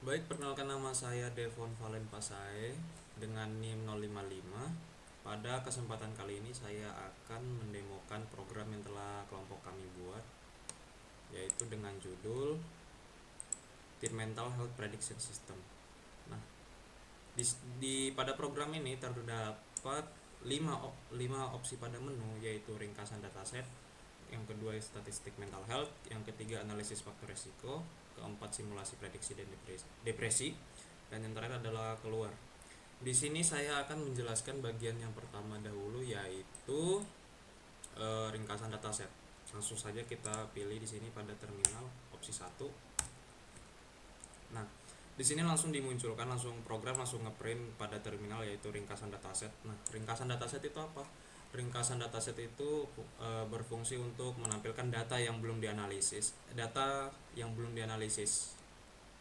Baik, perkenalkan nama saya Devon Valen Pasai dengan NIM 055. Pada kesempatan kali ini saya akan mendemokan program yang telah kelompok kami buat, yaitu dengan judul Team Mental Health Prediction System. Nah, pada program ini terdapat 5 opsi pada menu, yaitu ringkasan dataset, yang kedua statistik mental health, yang ketiga analisis faktor resiko, keempat simulasi prediksi dan depresi, dan yang terakhir adalah keluar. Di sini saya akan menjelaskan bagian yang pertama dahulu, yaitu ringkasan dataset. Langsung saja kita pilih di sini pada terminal opsi 1. Nah, di sini langsung dimunculkan program langsung ngeprint pada terminal, yaitu ringkasan dataset. Nah, ringkasan dataset itu apa? Ringkasan dataset itu berfungsi untuk menampilkan data yang belum dianalisis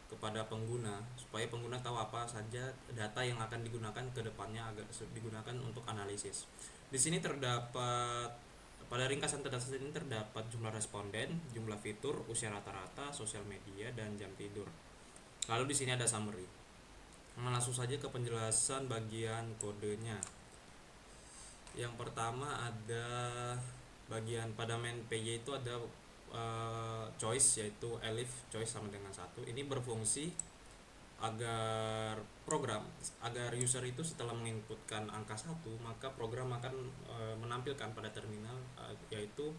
kepada pengguna, supaya pengguna tahu apa saja data yang akan digunakan ke depannya agar digunakan untuk analisis. Di sini terdapat pada ringkasan dataset ini terdapat jumlah responden, jumlah fitur, usia rata-rata, sosial media, dan jam tidur. Lalu di sini ada summary. Nah, langsung saja ke penjelasan bagian kodenya. Yang pertama ada bagian pada main PY itu ada choice, yaitu elif choice sama dengan 1. Ini berfungsi agar user itu setelah menginputkan angka 1, maka program akan menampilkan pada terminal yaitu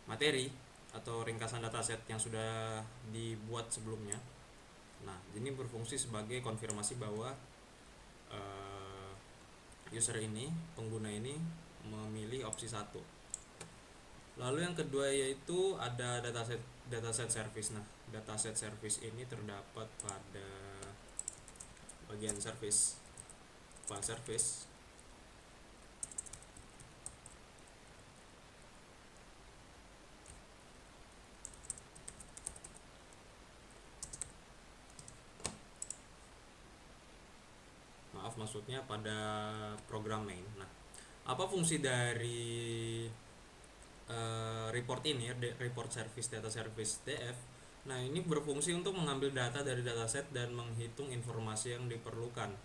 materi atau ringkasan dataset yang sudah dibuat sebelumnya. Nah, ini berfungsi sebagai konfirmasi bahwa pengguna ini memilih opsi 1. Lalu yang kedua yaitu ada dataset service. Nah, dataset service ini terdapat pada bagian service, file service. Maksudnya pada program main. Nah, apa fungsi dari report ini, report service data service DF? Nah, ini berfungsi untuk mengambil data dari dataset dan menghitung informasi yang diperlukan.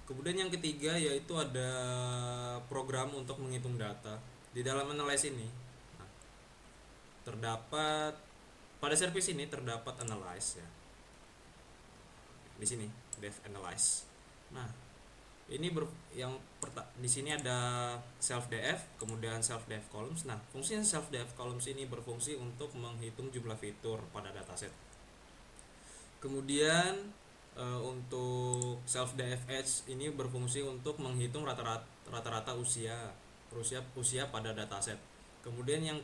Kemudian yang ketiga yaitu ada program untuk menghitung data. Di dalam analyze ini, nah, terdapat pada service ini terdapat analyze ya. Di sini dev analyze. Nah, ini di sini ada self df, kemudian self df columns. Nah, fungsi self df columns ini berfungsi untuk menghitung jumlah fitur pada dataset. Kemudian untuk self df edge ini berfungsi untuk menghitung rata-rata usia pada dataset. Kemudian yang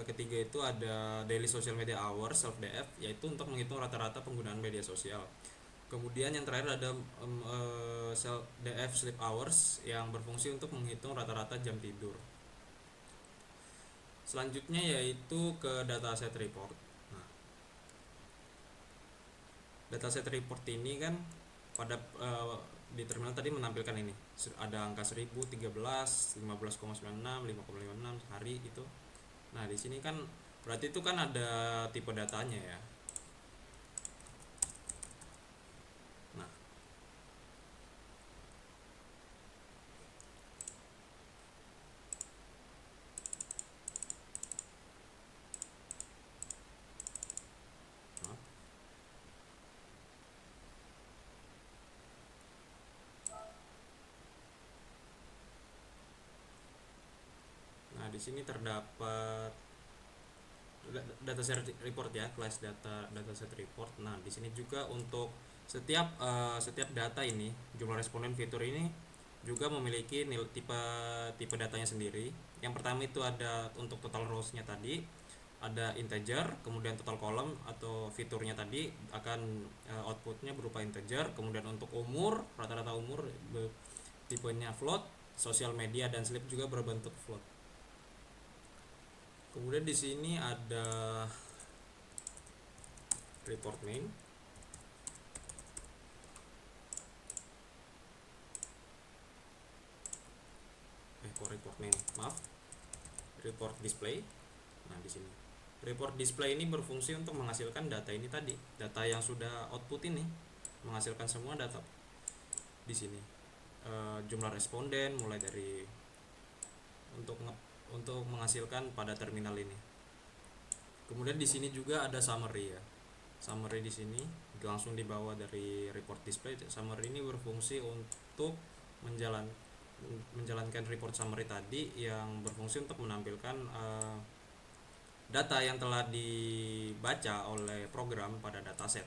ketiga itu ada daily social media hours self df, yaitu untuk menghitung rata-rata penggunaan media sosial. Kemudian yang terakhir ada DF sleep hours yang berfungsi untuk menghitung rata-rata jam tidur. Selanjutnya yaitu ke dataset report. Nah, dataset report ini kan pada di terminal tadi menampilkan ini. Ada angka 1000, 13, 15,96, 5,56 hari itu. Nah, di sini kan berarti itu kan ada tipe datanya ya. Nah, di sini terdapat dataset report ya, class dataset report. Nah, di sini juga untuk setiap data ini, jumlah responden fitur ini juga memiliki tipe datanya sendiri. Yang pertama itu ada untuk total rows-nya tadi, ada integer, kemudian total column atau fiturnya tadi akan outputnya berupa integer. Kemudian untuk umur, rata-rata umur tipenya float, sosial media dan sleep juga berbentuk float. Kemudian di sini ada report main. Report main, maaf. Report display. Nah, di sini. Report display ini berfungsi untuk menghasilkan data ini tadi, data yang sudah output ini, menghasilkan semua data di sini. Jumlah responden mulai dari untuk untuk menghasilkan pada terminal ini. Kemudian di sini juga ada summary ya. Summary di sini langsung dibawa dari report display. Summary ini berfungsi untuk menjalankan report summary tadi, yang berfungsi untuk menampilkan data yang telah dibaca oleh program pada dataset.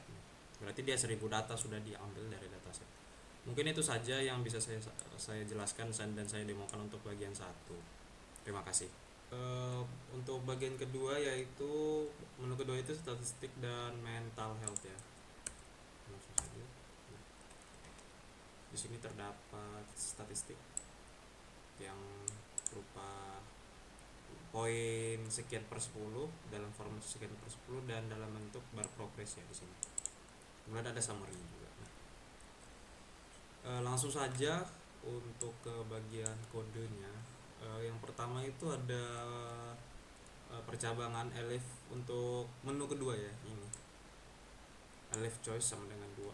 Berarti dia 1000 data sudah diambil dari dataset. Mungkin itu saja yang bisa saya jelaskan dan saya demokan untuk bagian satu. Terima kasih. Untuk bagian kedua, yaitu menu kedua itu statistik dan mental health ya. Langsung saja. Di sini terdapat statistik yang berupa poin sekian per 10 dalam format sekian per 10 dan dalam bentuk bar progress ya di sini. Kemudian ada summary juga. Langsung saja untuk ke bagian kodenya. Yang pertama itu ada percabangan elif untuk menu kedua ya, ini elif choice sama dengan 2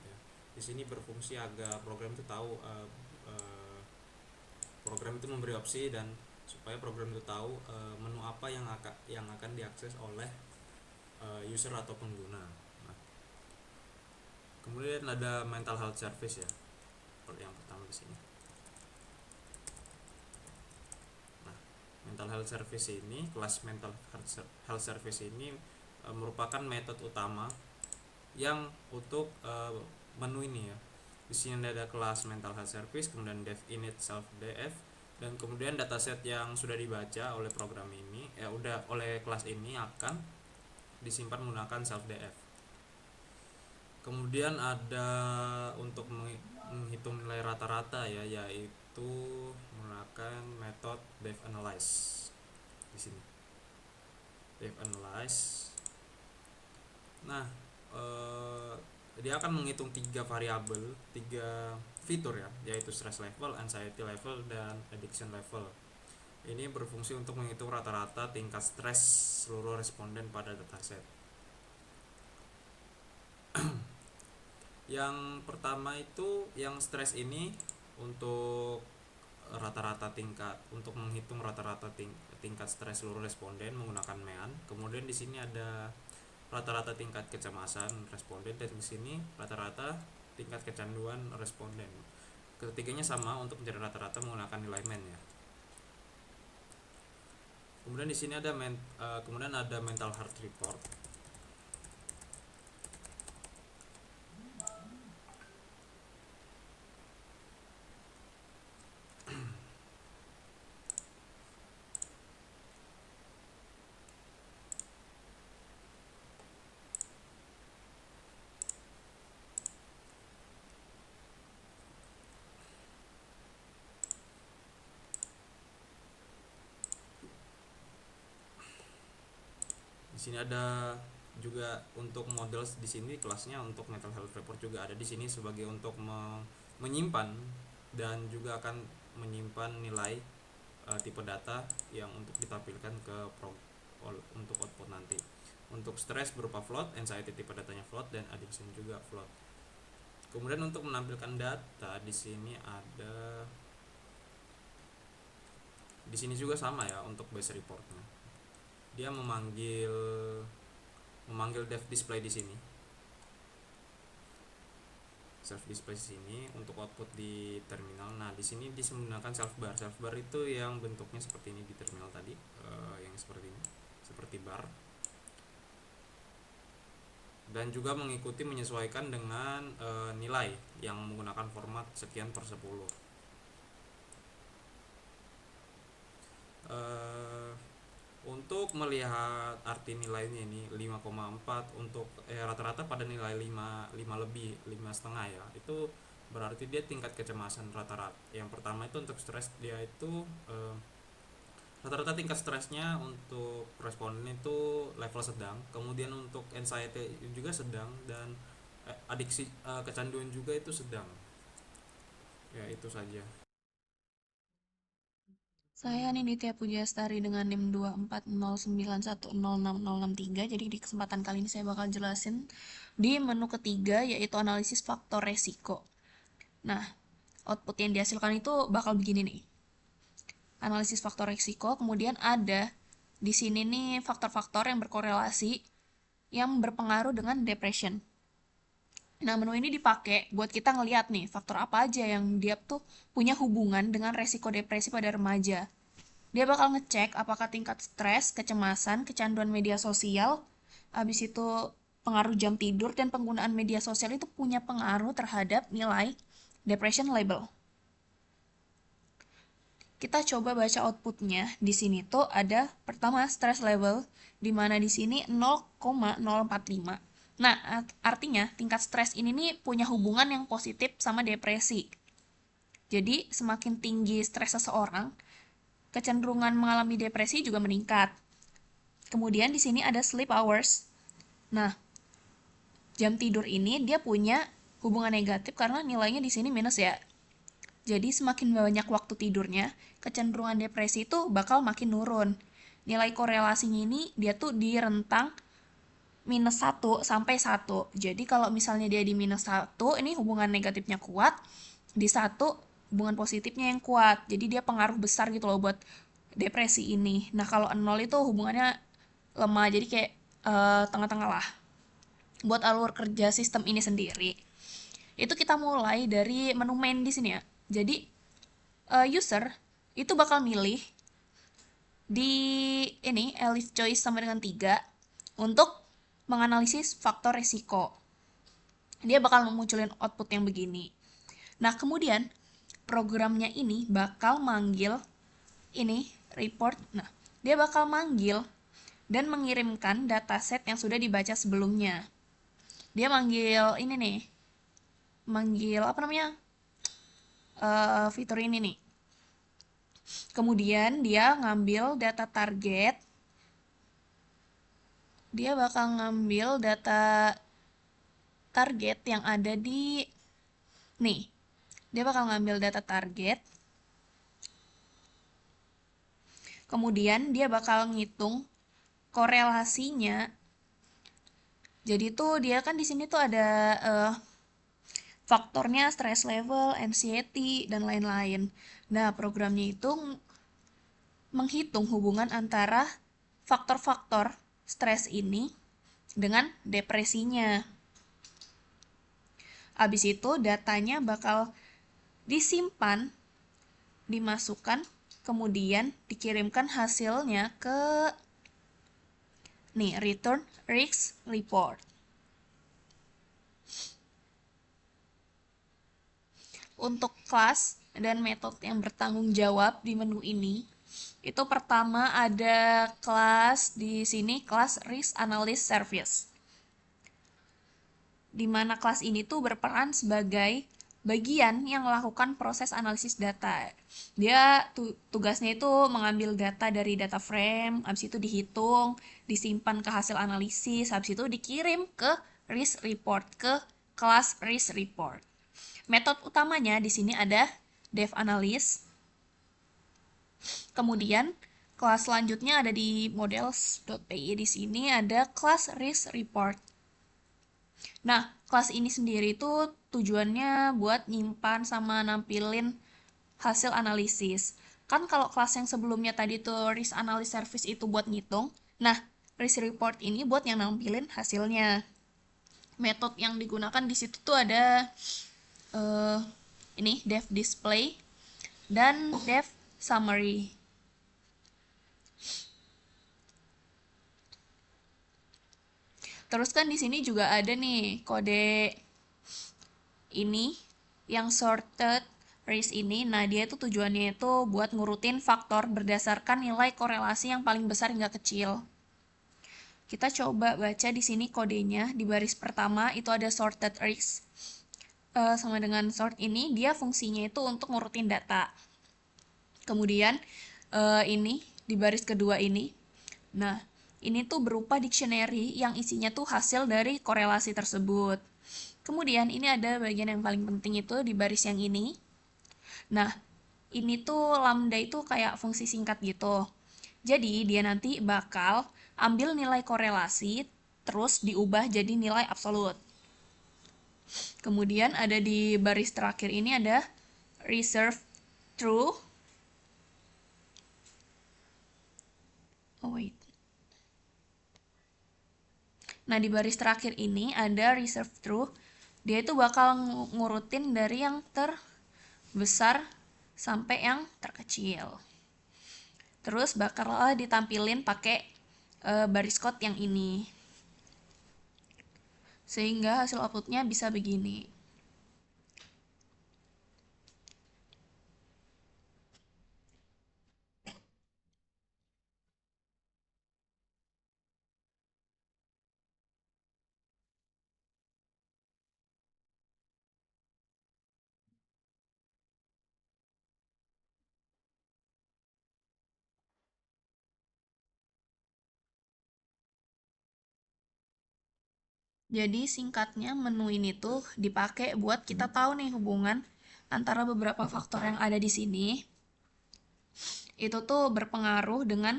ya. Di sini berfungsi agar program itu tahu program itu memberi opsi, dan supaya program itu tahu menu apa yang akan diakses oleh user atau pengguna. Nah, kemudian ada mental health service ya, yang pertama di sini. Nah, mental health service ini, kelas mental health service ini merupakan metode utama yang untuk menu ini ya. Di sini ada kelas mental health service, kemudian dev init self df, dan kemudian dataset yang sudah dibaca oleh program ini oleh kelas ini akan disimpan menggunakan self df. Kemudian ada untuk menghitung nilai rata-rata ya, yaitu menggunakan metode dev analyze di sini. Dev analyze. Nah, dia akan menghitung 3 variabel, 3 fitur ya, yaitu stress level, anxiety level, dan addiction level. Ini berfungsi untuk menghitung rata-rata tingkat stres seluruh responden pada dataset. Yang pertama itu yang stres ini untuk rata-rata tingkat, untuk menghitung rata-rata tingkat stres seluruh responden menggunakan MEAN. Kemudian di sini ada rata-rata tingkat kecemasan responden, dan di sini rata-rata tingkat kecanduan responden. Ketiganya sama untuk mencari rata-rata menggunakan nilai MEAN ya. Kemudian di sini ada kemudian ada mental health report. Di sini ada juga untuk model, di sini kelasnya untuk mental health report juga ada di sini sebagai untuk menyimpan dan juga akan menyimpan nilai tipe data yang untuk ditampilkan ke untuk output nanti. Untuk stress berupa float, anxiety tipe datanya float, dan addiction juga float. Kemudian untuk menampilkan data di sini ada, di sini juga sama ya untuk base reportnya. Dia memanggil dev display di sini, self display di sini untuk output di terminal. Nah, di sini menggunakan self bar. Self bar itu yang bentuknya seperti ini di terminal tadi, yang seperti ini, seperti bar. Dan juga mengikuti menyesuaikan dengan nilai yang menggunakan format sekian per 10. Untuk melihat arti nilainya ini 5,4 untuk rata-rata pada nilai 5 lebih, 5,5 ya. Itu berarti dia tingkat kecemasan rata-rata. Yang pertama itu untuk stres, dia itu rata-rata tingkat stresnya untuk responden itu level sedang. Kemudian untuk anxiety juga sedang, dan adiksi kecanduan juga itu sedang. Ya, itu saja. Saya Nindita Pujiastari dengan NIM 24091066063. Jadi di kesempatan kali ini saya bakal jelasin di menu ketiga, yaitu analisis faktor resiko. Nah, output yang dihasilkan itu bakal begini nih. Analisis faktor resiko, kemudian ada di sini nih faktor-faktor yang berkorelasi yang berpengaruh dengan depression. Nah, menu ini dipakai buat kita ngeliat nih faktor apa aja yang dia tuh punya hubungan dengan resiko depresi pada remaja. Dia bakal ngecek apakah tingkat stres, kecemasan, kecanduan media sosial, habis itu pengaruh jam tidur dan penggunaan media sosial itu punya pengaruh terhadap nilai depression label. Kita coba baca outputnya. Di sini tuh ada pertama stress level, di mana di sini 0,045. Nah, artinya tingkat stres ini nih punya hubungan yang positif sama depresi. Jadi, semakin tinggi stres seseorang, kecenderungan mengalami depresi juga meningkat. Kemudian di sini ada sleep hours. Nah, jam tidur ini dia punya hubungan negatif karena nilainya di sini minus ya. Jadi semakin banyak waktu tidurnya, kecenderungan depresi itu bakal makin nurun. Nilai korelasinya ini dia tuh di rentang minus 1 sampai 1. Jadi kalau misalnya dia di minus 1, ini hubungan negatifnya kuat, di 1 hubungan positifnya yang kuat. Jadi dia pengaruh besar gitu loh buat depresi ini. Nah, kalau 0 itu hubungannya lemah, jadi kayak tengah-tengah lah. Buat alur kerja sistem ini sendiri, itu kita mulai dari menu main di sini ya. Jadi user itu bakal milih di ini elif choice sama dengan 3 untuk menganalisis faktor resiko. Dia bakal memunculin output yang begini. Nah, kemudian programnya ini bakal manggil ini report. Nah, dia bakal manggil dan mengirimkan dataset yang sudah dibaca sebelumnya. Dia manggil ini nih, manggil apa namanya, fitur ini nih. Kemudian dia ngambil data target, dia bakal ngambil data target yang ada di nih. Dia bakal ngambil data target, kemudian dia bakal ngitung korelasinya. Jadi tuh dia kan di sini tuh ada faktornya stress level, anxiety, dan lain-lain. Nah, programnya itu menghitung hubungan antara faktor-faktor stres ini dengan depresinya. Abis itu datanya bakal disimpan, dimasukkan, kemudian dikirimkan hasilnya ke nih, return risk report. Untuk kelas dan metode yang bertanggung jawab di menu ini, itu pertama ada kelas di sini, kelas Risk Analyst Service. Di mana kelas ini tuh berperan sebagai bagian yang melakukan proses analisis data. Dia tugasnya itu mengambil data dari data frame, habis itu dihitung, disimpan ke hasil analisis, habis itu dikirim ke risk report, ke kelas risk report. Metode utamanya di sini ada dev analyst. Kemudian kelas selanjutnya ada di models.py. Di sini ada kelas risk report. Nah, kelas ini sendiri itu tujuannya buat nyimpan sama nampilin hasil analisis. Kan kalau kelas yang sebelumnya tadi tuh risk analysis service itu buat ngitung. Nah, risk report ini buat yang nampilin hasilnya. Metode yang digunakan di situ tuh ada ini dev display dan dev summary. Terus kan di sini juga ada nih kode ini yang sorted race ini. Nah, dia itu tujuannya itu buat ngurutin faktor berdasarkan nilai korelasi yang paling besar hingga kecil. Kita coba baca di sini kodenya. Di baris pertama itu ada sorted race. Sama dengan sort ini, dia fungsinya itu untuk ngurutin data. Kemudian ini di baris kedua ini. Nah, ini tuh berupa dictionary yang isinya tuh hasil dari korelasi tersebut. Kemudian ini ada bagian yang paling penting itu di baris yang ini. Nah, ini tuh lambda itu kayak fungsi singkat gitu. Jadi dia nanti bakal ambil nilai korelasi terus diubah jadi nilai absolut. Kemudian ada di baris terakhir ini ada reserve true. Oh wait. Nah, di baris terakhir ini ada reserve true. Dia itu bakal ngurutin dari yang terbesar sampai yang terkecil. Terus bakal ditampilin pakai baris code yang ini. Sehingga hasil outputnya bisa begini. Jadi singkatnya menu ini tuh dipakai buat kita tahu nih hubungan antara beberapa faktor yang ada di sini. Itu tuh berpengaruh dengan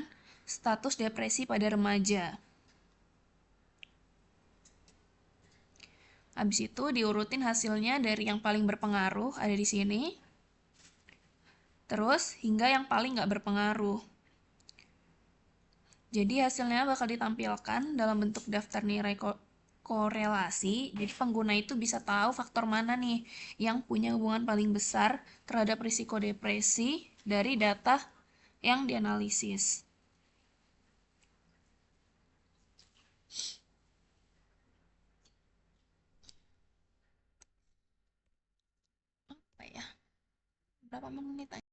status depresi pada remaja. Habis itu diurutin hasilnya dari yang paling berpengaruh ada di sini. Terus hingga yang paling nggak berpengaruh. Jadi hasilnya bakal ditampilkan dalam bentuk daftar nilai korelasi. Jadi pengguna itu bisa tahu faktor mana nih yang punya hubungan paling besar terhadap risiko depresi dari data yang dianalisis. Apa ya? Berapa menit aja?